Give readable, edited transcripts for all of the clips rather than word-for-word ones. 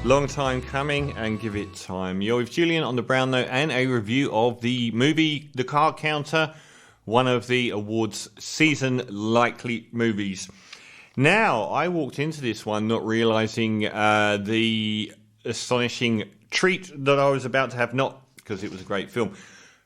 Long time coming, and give it time. You're with Julian on the Brown Note and a review of the movie The Card Counter, one of the awards season likely movies. Now, I walked into this one not realising the astonishing treat that I was about to have, not because it was a great film.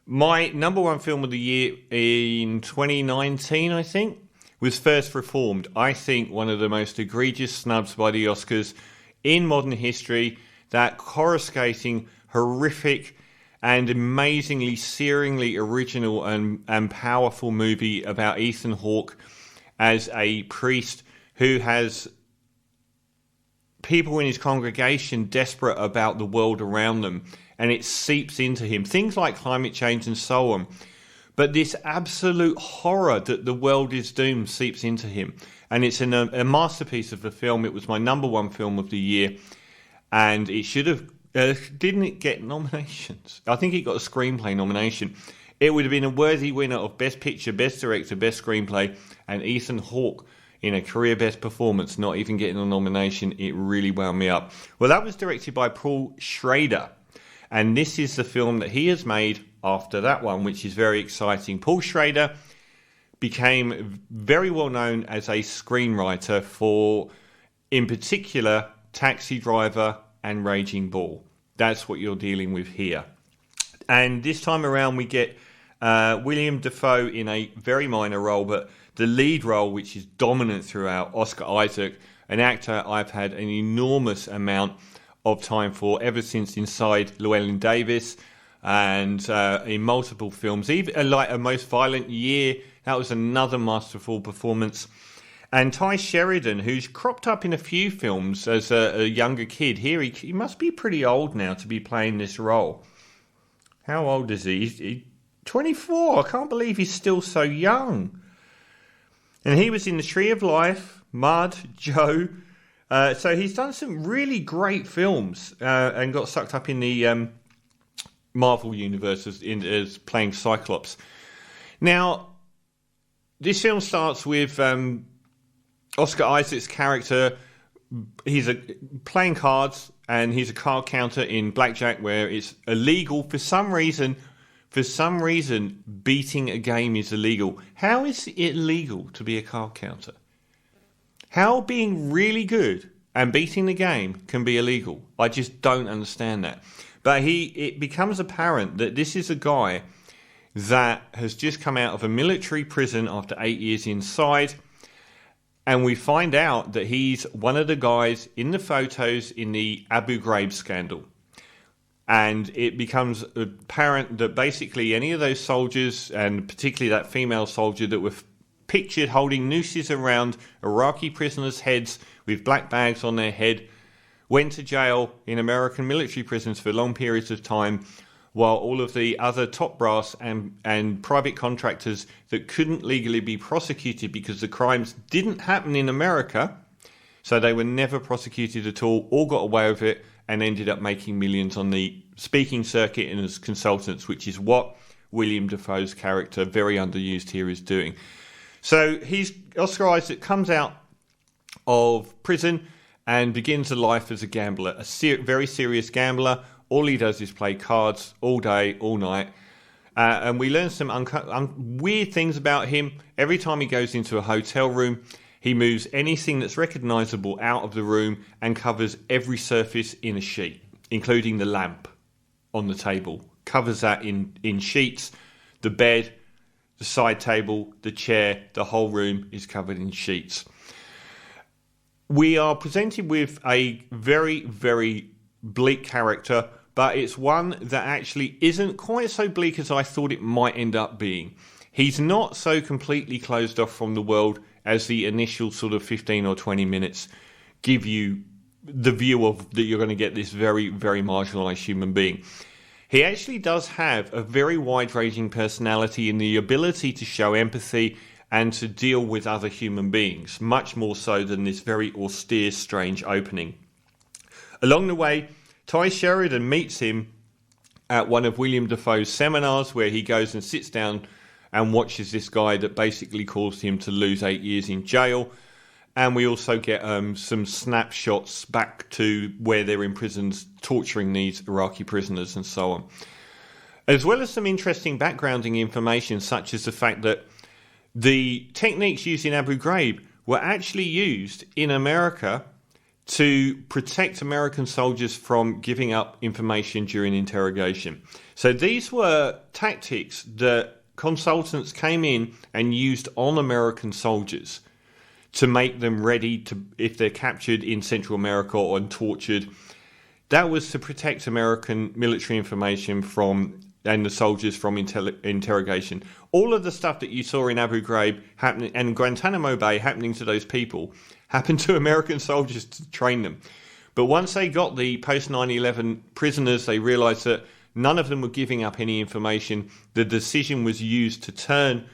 My number one film of the year in 2019, I think, was First Reformed. I think one of the most egregious snubs by the Oscars in modern history, that coruscating, horrific, and amazingly, searingly original and powerful movie about Ethan Hawke as a priest who has people in his congregation desperate about the world around them, and it seeps into him. Things like climate change and so on. But this absolute horror that the world is doomed seeps into him. And it's in a masterpiece of a film. It was my number one film of the year. And it should have... didn't it get nominations? I think it got a screenplay nomination. It would have been a worthy winner of Best Picture, Best Director, Best Screenplay. And Ethan Hawke, in a career best performance, not even getting a nomination. It really wound me up. Well, that was directed by Paul Schrader. And this is the film that he has made after that one, which is very exciting. Paul Schrader became very well known as a screenwriter for, in particular, Taxi Driver and Raging Bull. That's what you're dealing with here. And this time around we get William Dafoe in a very minor role, but the lead role, which is dominant throughout, Oscar Isaac, an actor I've had an enormous amount of time for ever since Inside Llewellyn Davis, and in multiple films, even like A Most Violent Year. That was another masterful performance. And Ty Sheridan, who's cropped up in a few films as a younger kid. Here, he must be pretty old now to be playing this role. How old is he? He's 24. I can't believe he's still so young. And he was in The Tree of Life, Mud, Joe. So he's done some really great films and got sucked up in the Marvel universe as playing Cyclops. Now, this film starts with Oscar Isaac's character. He's playing cards, and he's a card counter in blackjack, where it's illegal for some reason. Beating a game is illegal. How is it illegal to be a card counter? How being really good and beating the game can be illegal? I just don't understand that. But it becomes apparent that this is a guy that has just come out of a military prison after 8 years inside. And we find out that he's one of the guys in the photos in the Abu Ghraib scandal. And it becomes apparent that basically any of those soldiers, and particularly that female soldier that were pictured holding nooses around Iraqi prisoners' heads with black bags on their head, went to jail in American military prisons for long periods of time, while all of the other top brass and private contractors that couldn't legally be prosecuted because the crimes didn't happen in America, so they were never prosecuted at all got away with it and ended up making millions on the speaking circuit and as consultants, which is what William Dafoe's character, very underused here, is doing. So Oscar Isaac comes out of prison and begins a life as a gambler, a very serious gambler. All he does is play cards all day, all night. And we learn some weird things about him. Every time he goes into a hotel room, he moves anything that's recognisable out of the room and covers every surface in a sheet, including the lamp on the table. Covers that in sheets. The bed, the side table, the chair, the whole room is covered in sheets. We are presented with a very, very bleak character, but it's one that actually isn't quite so bleak as I thought it might end up being. He's not so completely closed off from the world as the initial sort of 15 or 20 minutes give you the view of that you're going to get this very, very marginalised human being. He actually does have a very wide-ranging personality and the ability to show empathy and to deal with other human beings, much more so than this very austere, strange opening. Along the way, Ty Sheridan meets him at one of William Dafoe's seminars, where he goes and sits down and watches this guy that basically caused him to lose 8 years in jail. And we also get some snapshots back to where they're in prisons torturing these Iraqi prisoners and so on. As well as some interesting backgrounding information, such as the fact that the techniques used in Abu Ghraib were actually used in America to protect American soldiers from giving up information during interrogation. So these were tactics that consultants came in and used on American soldiers to make them ready to, if they're captured in Central America or tortured. That was to protect American military information from and the soldiers from interrogation. All of the stuff that you saw in Abu Ghraib happening and Guantanamo Bay happening to those people happened to American soldiers to train them. But once they got the post 9/11 prisoners, they realised that none of them were giving up any information. The decision was used to turn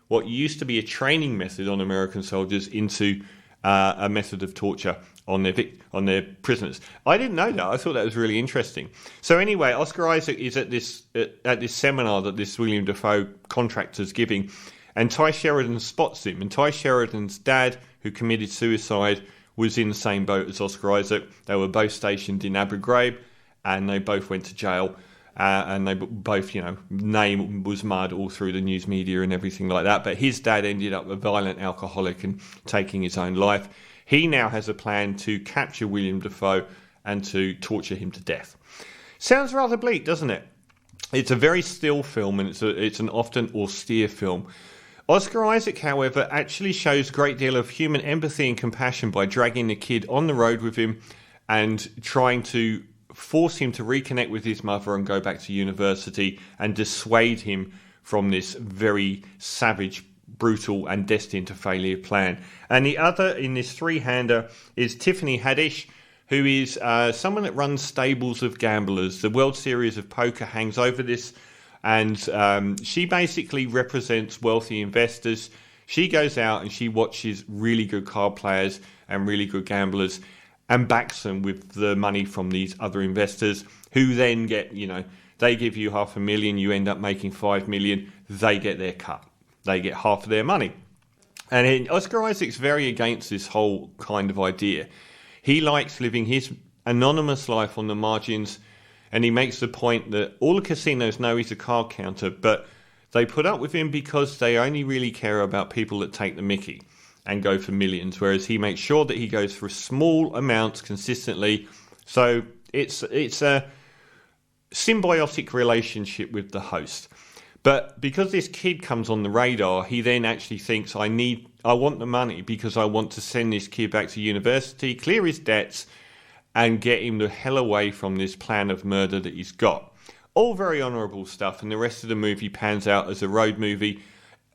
what used to be a training method on American soldiers into a method of torture on their prisoners. I didn't know that. I thought that was really interesting. So anyway, Oscar Isaac is at this seminar that this William Dafoe contractor's giving, and Ty Sheridan spots him. And Ty Sheridan's dad, who committed suicide, was in the same boat as Oscar Isaac. They were both stationed in Abu Ghraib, and they both went to jail. And they both, name was mud all through the news media and everything like that. But his dad ended up a violent alcoholic and taking his own life. He now has a plan to capture William Dafoe and to torture him to death. Sounds rather bleak, doesn't it? It's a very still film, and it's an often austere film. Oscar Isaac, however, actually shows a great deal of human empathy and compassion by dragging the kid on the road with him and trying to force him to reconnect with his mother and go back to university and dissuade him from this very savage, brutal and destined to failure plan. And the other in this three-hander is Tiffany Haddish, who is someone that runs stables of gamblers. The World Series of Poker hangs over this, and she basically represents wealthy investors. She goes out and she watches really good card players and really good gamblers and backs them with the money from these other investors, who then get, they give you $500,000, you end up making $5 million, they get their cut. They get half of their money. And Oscar Isaac's very against this whole kind of idea. He likes living his anonymous life on the margins, and he makes the point that all the casinos know he's a card counter, but they put up with him because they only really care about people that take the mickey and go for millions, whereas he makes sure that he goes for small amounts consistently. So it's a symbiotic relationship with the host. But because this kid comes on the radar, he then actually thinks, I want the money because I want to send this kid back to university, clear his debts, and get him the hell away from this plan of murder that he's got. All very honourable stuff, and the rest of the movie pans out as a road movie,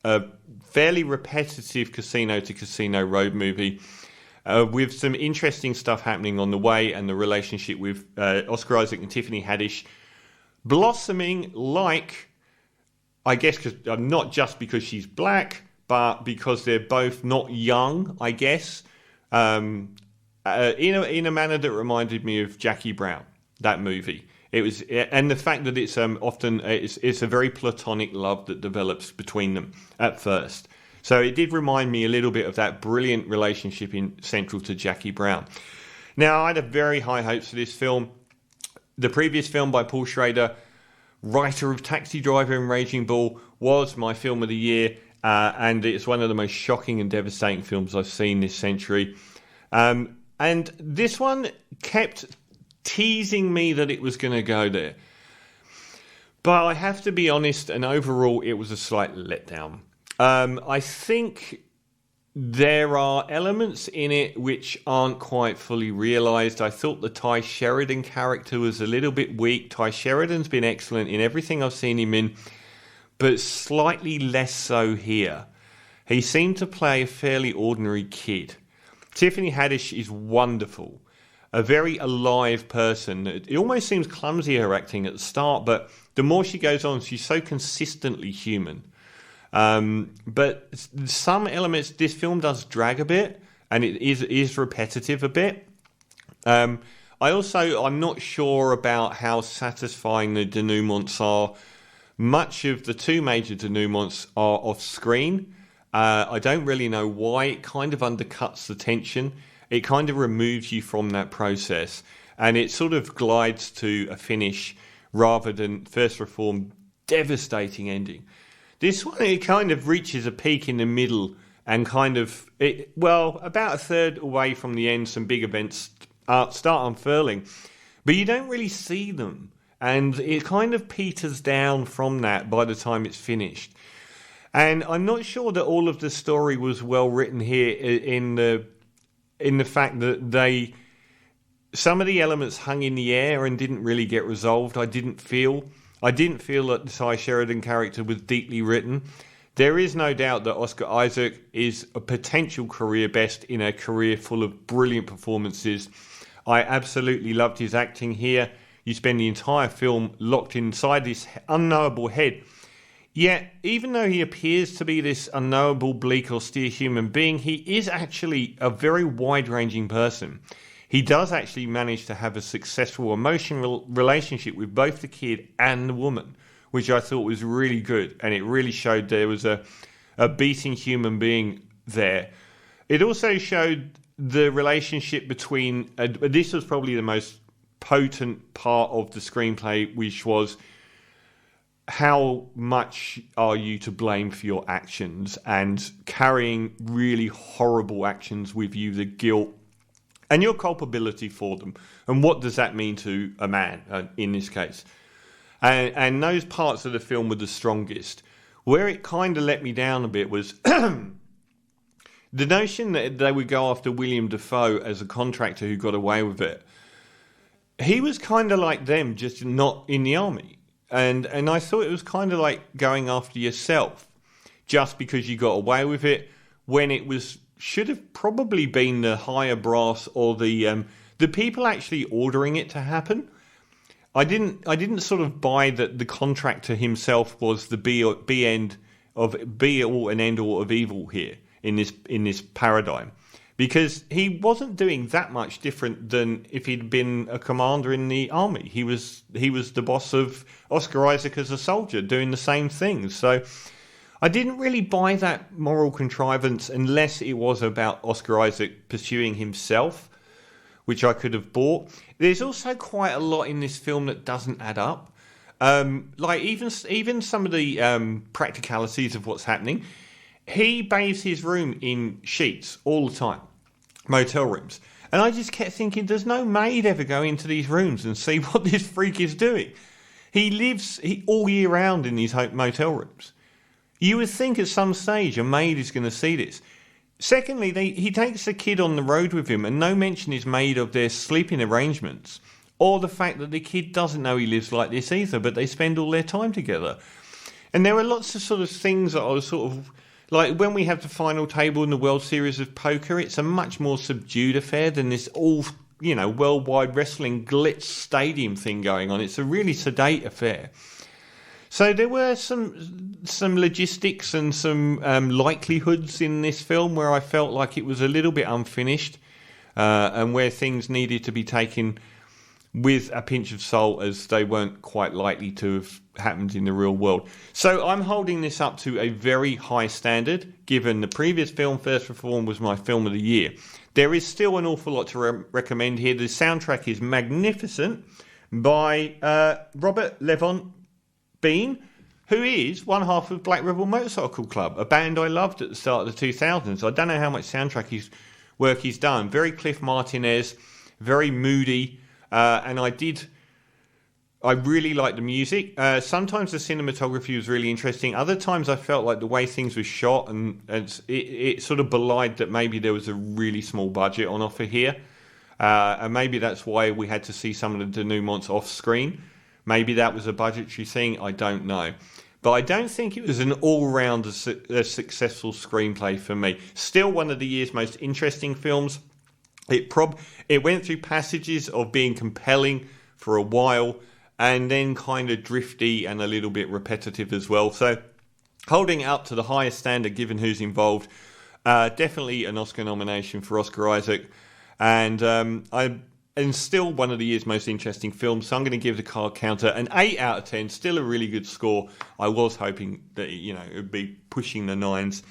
a fairly repetitive casino-to-casino road movie, with some interesting stuff happening on the way, and the relationship with Oscar Isaac and Tiffany Haddish blossoming like, I guess, not just because she's black, but because they're both not young, I guess, in a manner that reminded me of Jackie Brown, that movie. It was, and the fact that it's often it's a very platonic love that develops between them at first. So it did remind me a little bit of that brilliant relationship in Central to Jackie Brown. Now, I had very high hopes for this film. The previous film by Paul Schrader, writer of Taxi Driver and Raging Bull, was my film of the year, and it's one of the most shocking and devastating films I've seen this century. And this one kept teasing me that it was going to go there. But I have to be honest, and overall it was a slight letdown. I think there are elements in it which aren't quite fully realised. I thought the Ty Sheridan character was a little bit weak. Ty Sheridan's been excellent in everything I've seen him in, but slightly less so here. He seemed to play a fairly ordinary kid. Tiffany Haddish is wonderful. A very alive person. It almost seems clumsy, her acting at the start, but the more she goes on, she's so consistently human. But some elements, this film does drag a bit, and it is repetitive a bit. I'm not sure about how satisfying the denouements are. Much of the two major denouements are off screen, I don't really know why. It kind of undercuts the tension. It kind of removes you from that process. And it sort of glides to a finish rather than First Reform devastating ending. This one, it kind of reaches a peak in the middle and about a third away from the end, some big events start unfurling. But you don't really see them. And it kind of peters down from that by the time it's finished. And I'm not sure that all of the story was well written here in the fact that some of the elements hung in the air and didn't really get resolved. I didn't feel that the Ty Sheridan character was deeply written. There is no doubt that Oscar Isaac is a potential career best in a career full of brilliant performances. I absolutely loved his acting here. You spend the entire film locked inside this unknowable head. Yet, even though he appears to be this unknowable, bleak, austere human being, he is actually a very wide-ranging person. He does actually manage to have a successful emotional relationship with both the kid and the woman, which I thought was really good, and it really showed there was a beating human being there. It also showed the relationship between... this was probably the most potent part of the screenplay, which was... how much are you to blame for your actions and carrying really horrible actions with you, the guilt and your culpability for them? And what does that mean to a man in this case? And those parts of the film were the strongest. Where it kind of let me down a bit was the notion that they would go after William Dafoe as a contractor who got away with it. He was kind of like them, just not in the army. And I thought it was kind of like going after yourself just because you got away with it, when it should have probably been the higher brass or the people actually ordering it to happen. I didn't sort of buy that the contractor himself was the be all and end all of evil here in this paradigm. Because he wasn't doing that much different than if he'd been a commander in the army. He was the boss of Oscar Isaac as a soldier, doing the same things. So I didn't really buy that moral contrivance unless it was about Oscar Isaac pursuing himself, which I could have bought. There's also quite a lot in this film that doesn't add up. Like even some of the practicalities of what's happening. He bathes his room in sheets all the time. Motel rooms. And I just kept thinking, does no maid ever go into these rooms and see what this freak is doing? He lives all year round in these motel rooms. You would think at some stage a maid is going to see this. Secondly, he takes the kid on the road with him and no mention is made of their sleeping arrangements or the fact that the kid doesn't know he lives like this either, but they spend all their time together. And there are lots of sort of things that I was sort of... Like when we have the final table in the World Series of Poker, it's a much more subdued affair than this all, worldwide wrestling glitz stadium thing going on. It's a really sedate affair. So there were some logistics and some likelihoods in this film where I felt like it was a little bit unfinished and where things needed to be taken with a pinch of salt as they weren't quite likely to have happened in the real world. So I'm holding this up to a very high standard, given the previous film, First Reform, was my film of the year. There is still an awful lot to recommend here. The soundtrack is magnificent by Robert Levon Bean, who is one half of Black Rebel Motorcycle Club, a band I loved at the start of the 2000s. I don't know how much soundtrack work he's done. Very Cliff Martinez, very moody, and I really liked the music. Sometimes the cinematography was really interesting. Other times I felt like the way things were shot and it sort of belied that maybe there was a really small budget on offer here. And maybe that's why we had to see some of the denouements off screen. Maybe that was a budgetary thing. I don't know. But I don't think it was an all-round a successful screenplay for me. Still one of the year's most interesting films. It went through passages of being compelling for a while and then kind of drifty and a little bit repetitive as well. So holding it up to the highest standard given who's involved. Definitely an Oscar nomination for Oscar Isaac. And still one of the year's most interesting films. So I'm going to give the card counter an 8 out of 10. Still a really good score. I was hoping that, it would be pushing the 9s.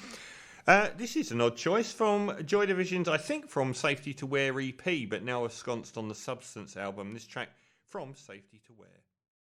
This is an odd choice from Joy Division's, I think from Safety to Wear EP, but now ensconced on the Substance album. This track from Safety to Wear.